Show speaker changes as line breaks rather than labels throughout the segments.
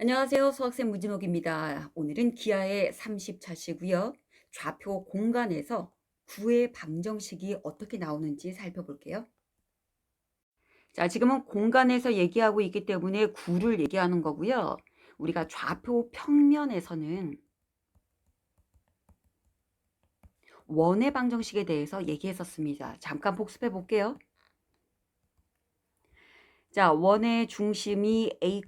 안녕하세요. 수학생 문진옥입니다. 오늘은 기하의 30차시고요. 좌표 공간에서 구의 방정식이 어떻게 나오는지 살펴볼게요. 자, 지금은 공간에서 얘기하고 있기 때문에 구를 얘기하는 거고요. 우리가 좌표 평면에서는 원의 방정식에 대해서 얘기했었습니다. 잠깐 복습해 볼게요. 자, 원의 중심이 A,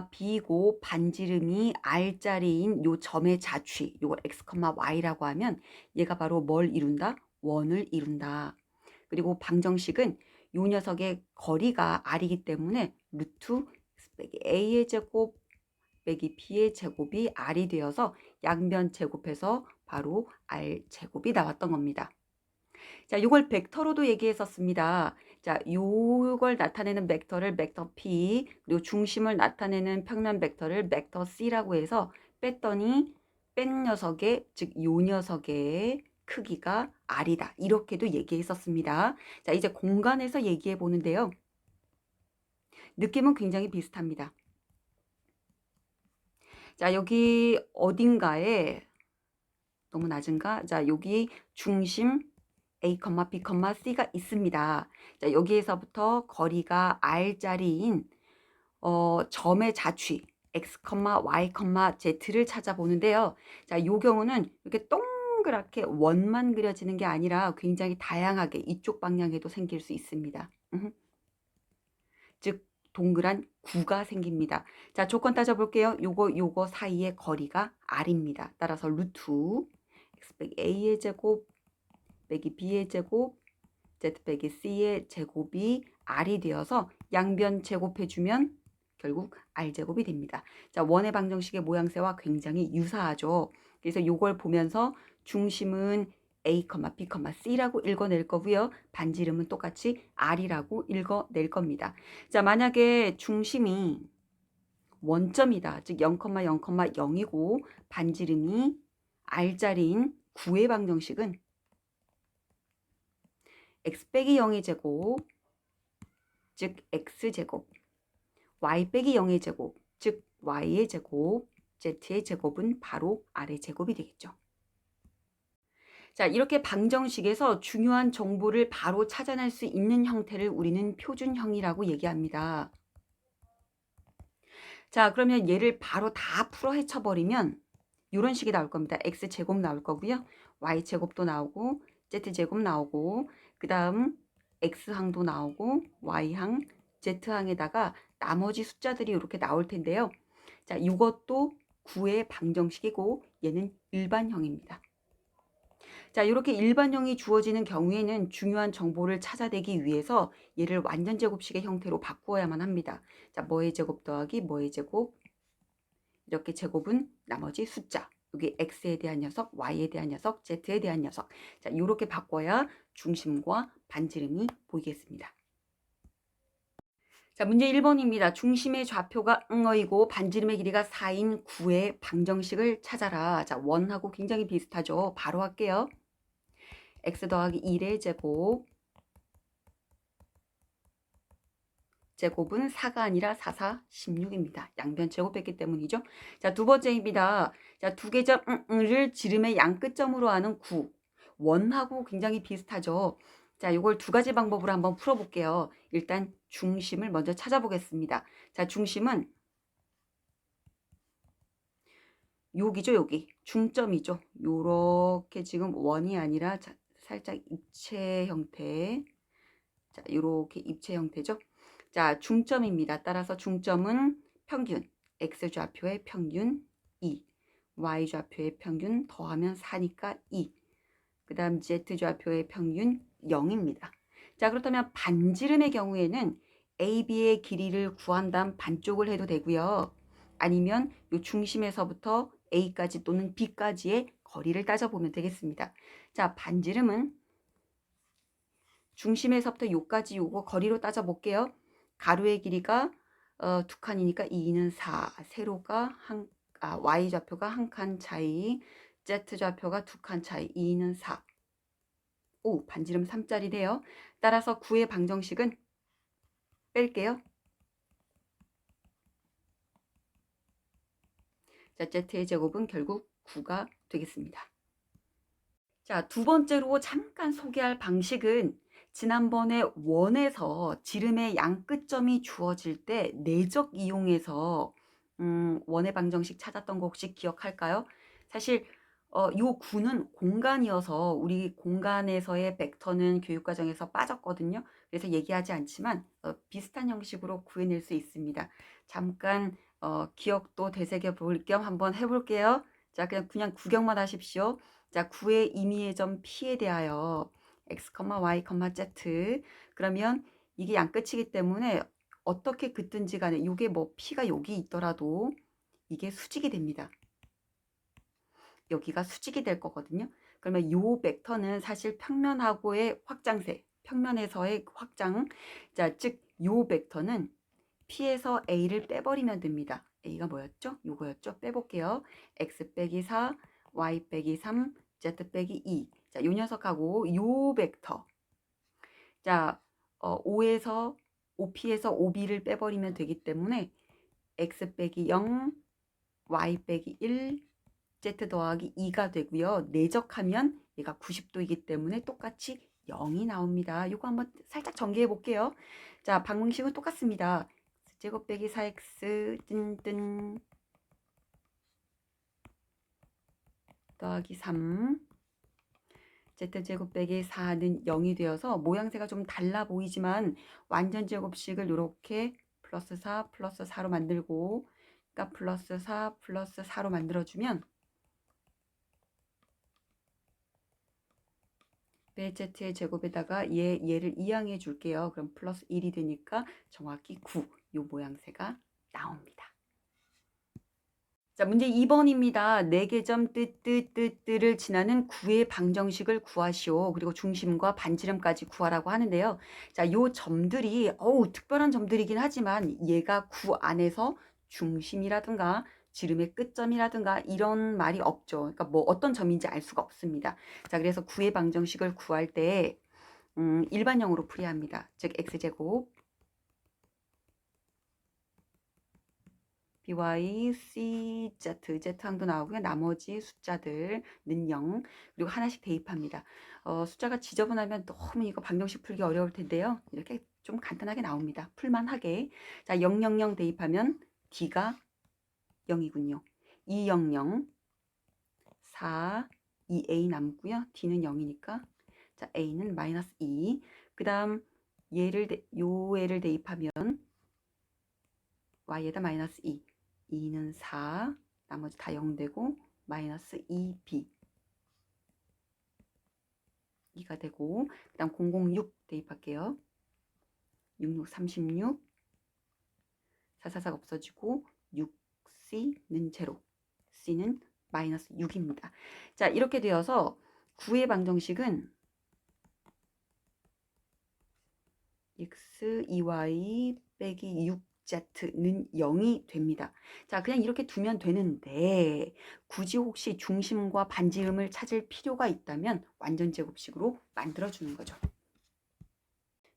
B고 반지름이 R자리인 요 점의 자취, 요걸 X, Y라고 하면 얘가 바로 뭘 이룬다? 원을 이룬다. 그리고 방정식은 요 녀석의 거리가 R이기 때문에 루트 X 빼기 A의 제곱 빼기 B의 제곱이 R이 되어서 양변 제곱해서 바로 R 제곱이 나왔던 겁니다. 자, 요걸 벡터로도 얘기했었습니다. 자, 요걸 나타내는 벡터를 벡터 P, 그리고 중심을 나타내는 평면 벡터를 벡터 C라고 해서 뺐더니 뺀 녀석의, 즉 요 녀석의 크기가 R이다. 이렇게도 얘기했었습니다. 자, 이제 공간에서 얘기해 보는데요. 느낌은 굉장히 비슷합니다. 자, 여기 어딘가에 너무 낮은가? 자, 여기 중심 A, B, C가 있습니다. 자, 여기에서부터 거리가 R자리인 점의 자취 X, Y, Z를 찾아보는데요. 자, 요 경우는 이렇게 동그랗게 원만 그려지는 게 아니라 굉장히 다양하게 이쪽 방향에도 생길 수 있습니다. 즉 동그란 구가 생깁니다. 자, 조건 따져볼게요. 요거 사이의 거리가 R입니다. 따라서 루트 X 빼기 A의 제곱 빼기 B의 제곱 Z 빼기 C의 제곱이 R이 되어서 양변 제곱해주면 결국 R제곱이 됩니다. 자, 원의 방정식의 모양새와 굉장히 유사하죠. 그래서 요걸 보면서 중심은 A, B, C라고 읽어낼 거고요. 반지름은 똑같이 R이라고 읽어낼 겁니다. 자, 만약에 중심이 원점이다. 즉 0, 0, 0이고 반지름이 R자리인 9의 방정식은 x 빼기 0의 제곱, 즉 x제곱, y 빼기 0의 제곱, 즉 y의 제곱, z의 제곱은 바로 r의 제곱이 되겠죠. 자, 이렇게 방정식에서 중요한 정보를 바로 찾아낼 수 있는 형태를 우리는 표준형이라고 얘기합니다. 자, 그러면 얘를 바로 다 풀어 헤쳐버리면 이런 식이 나올 겁니다. x제곱 나올 거고요. y제곱도 나오고 z제곱 나오고 그 다음 x항도 나오고 y항, z항에다가 나머지 숫자들이 이렇게 나올 텐데요. 자, 이것도 9의 방정식이고 얘는 일반형입니다. 자, 이렇게 일반형이 주어지는 경우에는 중요한 정보를 찾아내기 위해서 얘를 완전제곱식의 형태로 바꾸어야만 합니다. 자, 뭐의 제곱 더하기 뭐의 제곱, 이렇게 제곱은 나머지 숫자. 여기 x에 대한 녀석, y에 대한 녀석, z에 대한 녀석. 자, 이렇게 바꿔야 중심과 반지름이 보이겠습니다. 자, 문제 1번입니다. 중심의 좌표가 응어이고 반지름의 길이가 4인 9의 방정식을 찾아라. 자, 원하고 굉장히 비슷하죠. 바로 할게요. x 더하기 1의 제곱, 제곱은 4가 아니라 4, 4, 16입니다. 양변 제곱했기 때문이죠. 자, 두 번째입니다. 자, 두 개점 을 지름의 양끝점으로 하는 9. 원하고 굉장히 비슷하죠. 자, 이걸 두 가지 방법으로 한번 풀어볼게요. 일단 중심을 먼저 찾아보겠습니다. 자, 중심은 여기죠, 여기. 중점이죠. 요렇게 지금 원이 아니라 자, 살짝 입체 형태. 자, 요렇게 입체 형태죠. 자, 중점입니다. 따라서 중점은 평균, x좌표의 평균 2, y좌표의 평균 더하면 4니까 2, 그 다음 z좌표의 평균 0입니다. 자, 그렇다면 반지름의 경우에는 AB의 길이를 구한 다음 반쪽을 해도 되고요. 아니면 이 중심에서부터 A까지 또는 B까지의 거리를 따져보면 되겠습니다. 자, 반지름은 중심에서부터 요까지 요거 거리로 따져볼게요. 가로의 길이가 두 칸이니까 2는 4, 세로가 y좌표가 한 칸 차이, z좌표가 두 칸 차이, 2는 4. 오, 반지름 3짜리네요. 따라서 9의 방정식은 뺄게요. 자, z의 제곱은 결국 9가 되겠습니다. 자, 두 번째로 잠깐 소개할 방식은 지난번에 원에서 지름의 양 끝점이 주어질 때 내적 이용해서 원의 방정식 찾았던 거 혹시 기억할까요? 사실 요 구는 공간이어서 우리 공간에서의 벡터는 교육과정에서 빠졌거든요. 그래서 얘기하지 않지만 비슷한 형식으로 구해낼 수 있습니다. 잠깐 기억도 되새겨 볼 겸 한번 해볼게요. 자, 그냥 구경만 하십시오. 자, 구의 임의의 점 P에 대하여 x, y, z. 그러면 이게 양끝이기 때문에 어떻게 긋든지 간에 이게 뭐 P가 여기 있더라도 이게 수직이 됩니다. 여기가 수직이 될 거거든요. 그러면 요 벡터는 사실 평면하고의 확장세, 평면에서의 확장. 자, 즉 요 벡터는 P에서 A를 빼버리면 됩니다. A가 뭐였죠? 요거였죠? 빼볼게요. x 빼기 4, y 빼기 3, z 빼기 2. 자, 요 녀석하고 요 벡터. 자, O에서 OP에서 OB를 빼버리면 되기 때문에 x 빼기 0, y 빼기 1, z 더하기 2가 되고요. 내적하면 얘가 90도이기 때문에 똑같이 0이 나옵니다. 이거 한번 살짝 전개해 볼게요. 자, 방정식은 똑같습니다. 제곱 빼기 4x 뜬뜬 더하기 3 z제곱 빼기 4는 0이 되어서 모양새가 좀 달라 보이지만 완전 제곱식을 이렇게 플러스 4 플러스 4로 만들고 그러니까 플러스 4 플러스 4로 만들어주면 z의 제곱에다가 얘를 이항해 줄게요. 그럼 플러스 1이 되니까 정확히 9. 요 모양새가 나옵니다. 자, 문제 2번입니다. 4개 점 뜨뜨뜨뜨를 지나는 9의 방정식을 구하시오. 그리고 중심과 반지름까지 구하라고 하는데요. 자, 요 점들이 특별한 점들이긴 하지만 얘가 9 안에서 중심이라든가 지름의 끝점이라든가 이런 말이 없죠. 그러니까 뭐 어떤 점인지 알 수가 없습니다. 자, 그래서 9의 방정식을 구할 때 일반형으로 풀이야 합니다. 즉 x제곱 by, c, z항도 나오고요. 나머지 숫자들은 0. 그리고 하나씩 대입합니다. 숫자가 지저분하면 너무 이거 방정식 풀기 어려울 텐데요. 이렇게 좀 간단하게 나옵니다. 풀만하게. 자, 0, 0, 0 대입하면 d가 0이군요. 2, 0, 0, 4, 2a 남고요. d는 0이니까 자, a는 마이너스 2. 그 다음 요애를 대입하면 y에다 마이너스 2. 2는 4, 나머지 다 0 되고 마이너스 2b 2가 되고 그 다음 006 대입할게요. 66, 36 444가 없어지고 6c는 제로 c는 마이너스 6입니다. 자, 이렇게 되어서 9의 방정식은 x, 2y 빼기 6z는 0이 됩니다. 자, 그냥 이렇게 두면 되는데 굳이 혹시 중심과 반지름을 찾을 필요가 있다면 완전 제곱식으로 만들어주는 거죠.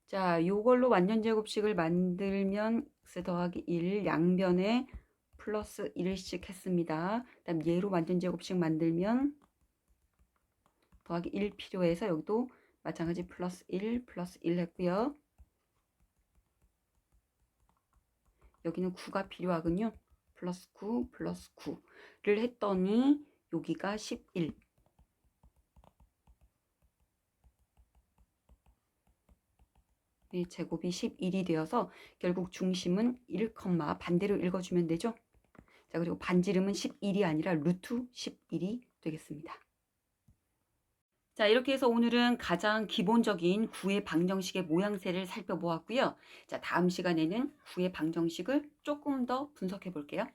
자, 요걸로 완전 제곱식을 만들면 x 더하기 1 양변에 플러스 1씩 했습니다. 그 다음 얘로 완전 제곱식 만들면 더하기 1 필요해서 여기도 마찬가지 플러스 1 했고요. 여기는 9가 필요하군요. 플러스 9 플러스 9를 했더니 여기가 11. 이 제곱이 11이 되어서 결국 중심은 1, 반대로 읽어주면 되죠. 자, 그리고 반지름은 11이 아니라 루트 11이 되겠습니다. 자, 이렇게 해서 오늘은 가장 기본적인 9의 방정식의 모양새를 살펴보았고요. 자, 다음 시간에는 9의 방정식을 조금 더 분석해 볼게요.